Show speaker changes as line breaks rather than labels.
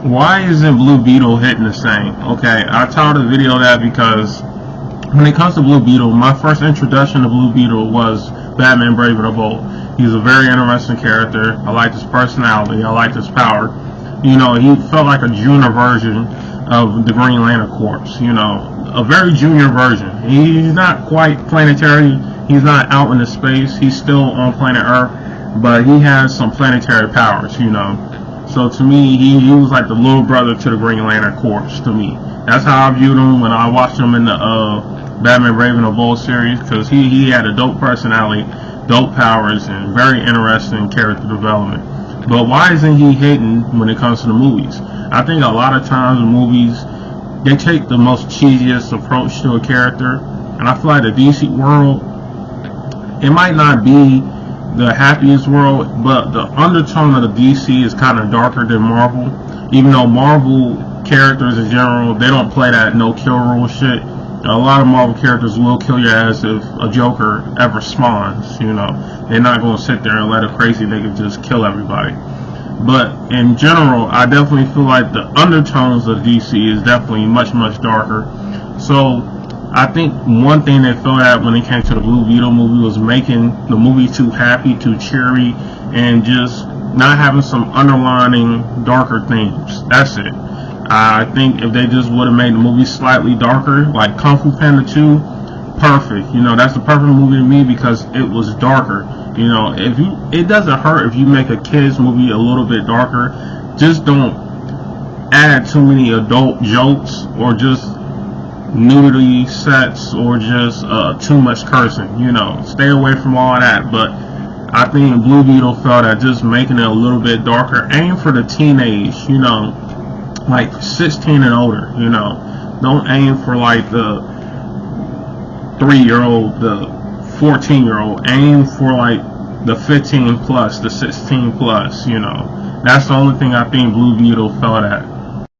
Why isn't Blue Beetle hitting the same? Okay, I titled the video that because when it comes to Blue Beetle, my first introduction to Blue Beetle was Batman Brave and the Bold. He's a very interesting character. I liked his personality. I liked his power. You know, he felt like a junior version of the Green Lantern Corps. You know, a very junior version. He's not quite planetary. He's not out into space. He's still on planet Earth, but he has some planetary powers. You know. So to me, he was like the little brother to the Green Lantern Corps. To me, that's how I viewed him when I watched him in the Batman Brave and the Bold series, because he had a dope personality, dope powers, and very interesting character development. But why isn't he hitting when it comes to the movies? I think a lot of times in movies, they take the most cheesiest approach to a character, and I feel like the DC world, it might not be the happiest world, but the undertone of the DC is kind of darker than Marvel. Even though Marvel characters in general, they don't play that no kill rule shit. A lot of Marvel characters will kill your ass if a Joker ever spawns. You know, they're not gonna sit there and let a crazy nigga just kill everybody. But in general, I definitely feel like the undertones of DC is definitely much darker. So I think one thing they felt at when it came to the Blue Beetle movie was making the movie too happy, too cheery, and just not having some underlining darker themes. That's it. I think if they just would have made the movie slightly darker, like Kung Fu Panda 2, perfect. You know, that's the perfect movie to me because it was darker. You know, it doesn't hurt if you make a kids movie a little bit darker. Just don't add too many adult jokes or just nudity sets or just too much cursing. You know, stay away from all that. But I think Blue Beetle felt that just making it a little bit darker, aim for the teenage, you know, like 16 and older. You know, don't aim for like the 3-year-old, the 14-year-old. Aim for like the 15 plus, the 16 plus. You know, that's the only thing I think Blue Beetle felt at.